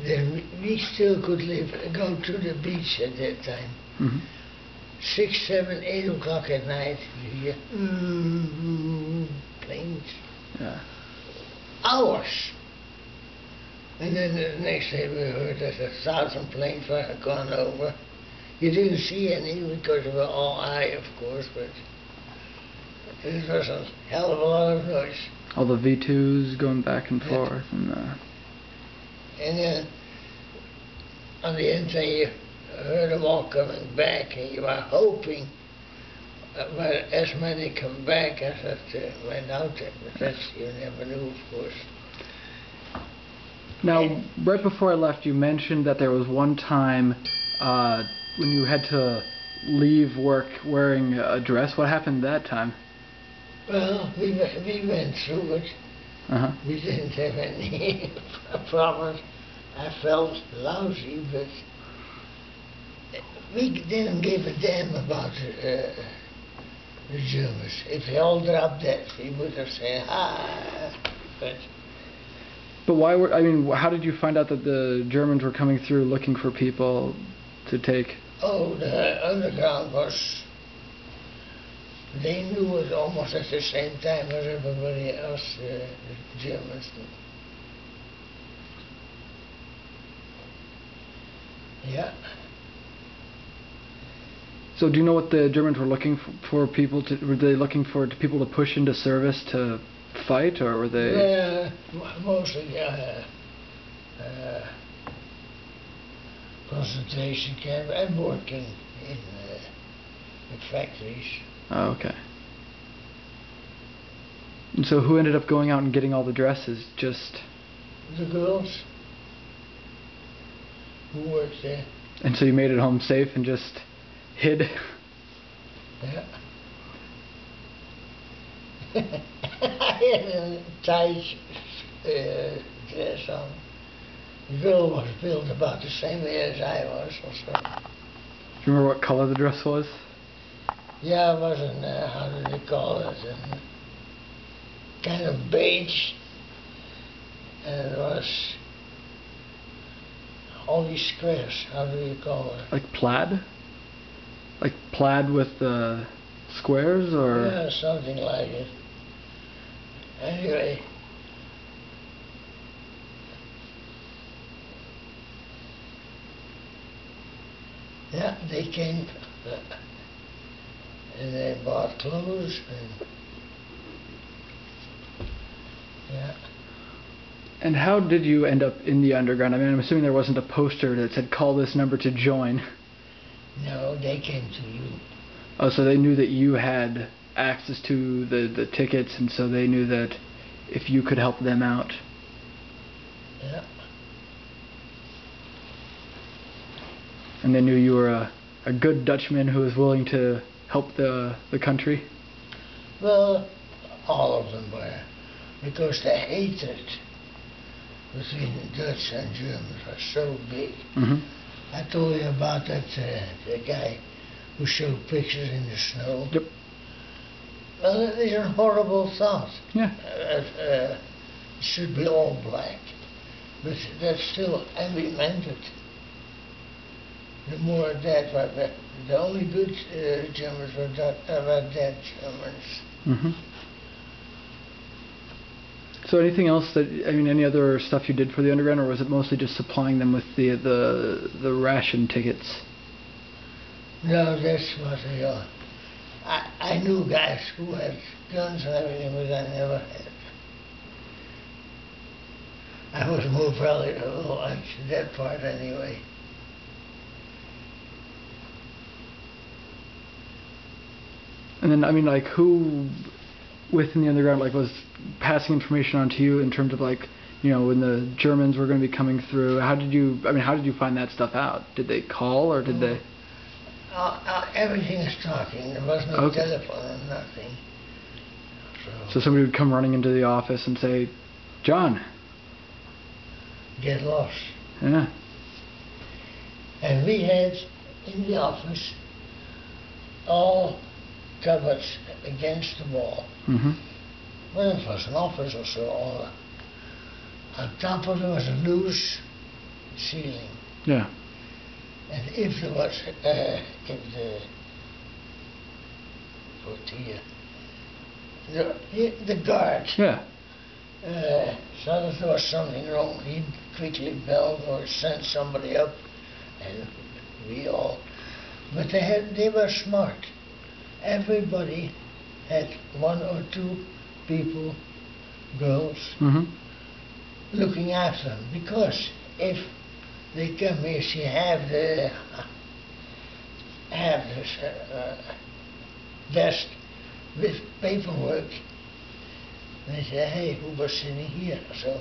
then we still could go to the beach at that time. Mm-hmm. 6, 7, 8 o'clock at night, you hear planes. Yeah. Hours. And then the next day we heard that 1,000 planes were gone over. You didn't see any because they were all high, of course, but it was a hell of a lot of noise. All the V2s going back and forth. And then on the end you heard them all coming back, and you were hoping that as many come back as that went out there, but that's, you never knew, of course. Now, right before I left, you mentioned that there was one time when you had to leave work wearing a dress. What happened that time? Well, we went through it. Uh-huh. We didn't have any problems. I felt lousy, but we didn't give a damn about the Germans. If they all dropped dead, we would have said, But why were, I mean, how did you find out that the Germans were coming through looking for people to take? Oh, the underground was, they knew it almost at the same time as everybody else, the Germans knew. Yeah. So do you know what the Germans were looking for people to, were they looking for people to push into service to fight, or were they? Mostly concentration camp and working in factories. Oh, okay. And so who ended up going out and getting all the dresses? Just the girls who worked there. And so you made it home safe and just hid? Yeah. I had a tight dress on. The girl was built about the same way as I was also. Do you remember what color the dress was? Yeah, it wasn't, how do they call it, kind of beige. And it was all these squares, how do you call it? Like plaid? Like plaid with the squares, or? Yeah, something like it. Anyway. Yeah, they came and they bought clothes and yeah. And how did you end up in the underground? I mean, I'm assuming there wasn't a poster that said call this number to join. No, they came to you. Oh, so they knew that you had access to the tickets, and so they knew that if you could help them out. Yeah. And they knew you were a good Dutchman who was willing to help the country? Well, all of them were, because the hatred between the Dutch and Germans was so big. Mm-hmm. I told you about that the guy who showed pictures in the snow. Yep. Well, it is a horrible thought. Yeah. It should be all black, but that's still, and we meant it. The more that, the only good Germans were dead Germans. Mm-hmm. So anything else that, I mean, any other stuff you did for the underground, or was it mostly just supplying them with the ration tickets? No, that's what they are. I knew guys who had guns and everything, but I never had. I was more probably on that part anyway. And then, I mean, like, who within the underground, like, was passing information on to you in terms of, like, you know, when the Germans were going to be coming through? How did you find that stuff out? Did they call, or did they? Everything is talking. There was no telephone or nothing. So somebody would come running into the office and say, John. Get lost. Yeah. And we had in the office all cupboards against the wall. Mm-hmm. Well, it was an office or so. On top of it was a loose ceiling. Yeah. And if there was, if the portier, the guard, Yeah. saw that there was something wrong, he'd quickly belled or send somebody up, and we all. But they were smart. Everybody had one or two people, girls, looking after them, because if they come here, she have the desk with paperwork. They say, hey, who was sitting here? So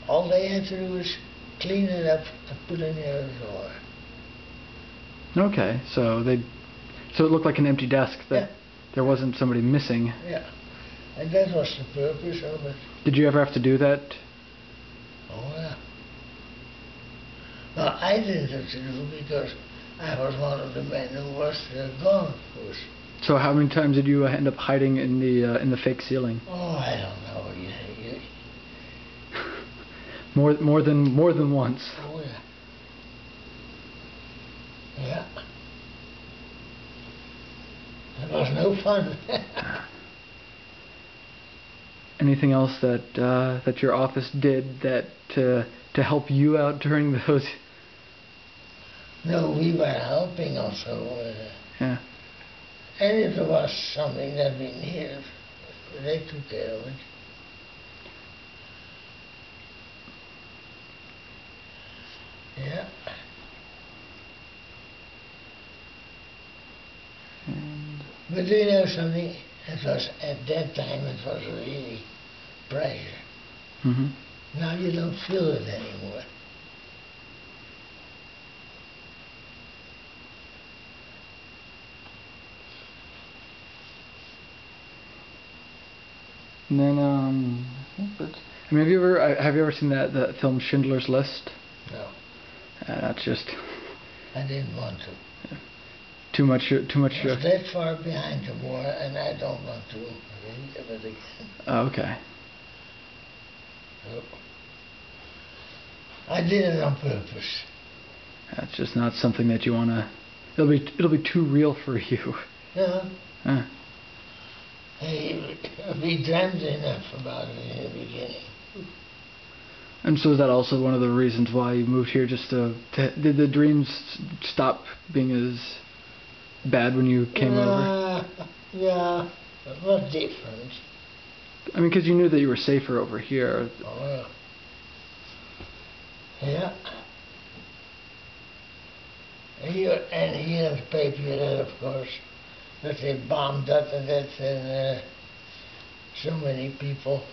all they had to do was clean it up and put it in the other drawer. Okay, so it looked like an empty desk, that there wasn't somebody missing. Yeah, and that was the purpose of it. Did you ever have to do that? Oh yeah. No, I didn't have to do it because I was one of the men who was gone, of course. So how many times did you end up hiding in the fake ceiling? Oh, I don't know. More than once. Oh yeah. Yeah. It was no fun. Anything else that your office did that to help you out during those? No, we were helping also. Yeah. And if there was something that we needed, they took care of it. Yeah. But do you know something? It was at that time it was really pressure. Now you don't feel it anymore. And then I mean, have you ever seen that film Schindler's List? No. That's just. I didn't want to. Yeah. Too much. I was that far behind the war, and I don't want to relive it again. Oh, okay. So, I did it on purpose. That's just not something that you wanna. It'll be too real for you. No. Huh. Hey, we dreamt enough about it in the beginning. And so is that also one of the reasons why you moved here? Just did the dreams stop being as bad when you came over? Yeah, it was different. I mean, because you knew that you were safer over here. Oh, yeah. And here in the paper, that, of course, that they bombed that and that, and so many people,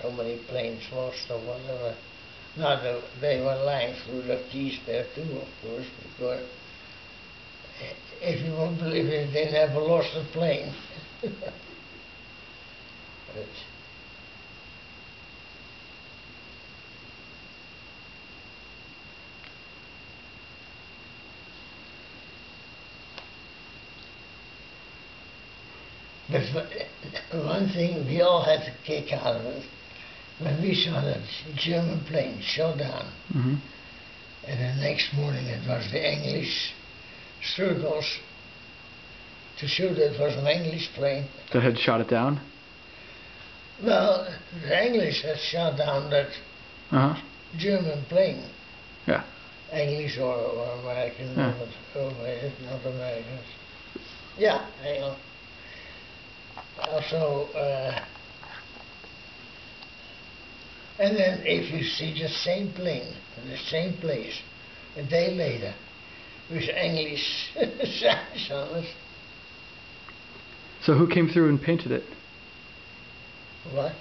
so many planes lost or whatever. Now they were lying through the keys there too, of course, because if you won't believe it, they never lost a plane. But one thing we all had to kick out of it, when we saw that German plane shot down, and the next morning it was the English circles to show that it was an English plane. That had shot it down? Well, the English had shot down that German plane. Yeah. English or American, not Americans. Yeah, hang on. Also, and then if you see the same plane in the same place a day later with English signs on it. So who came through and painted it? What?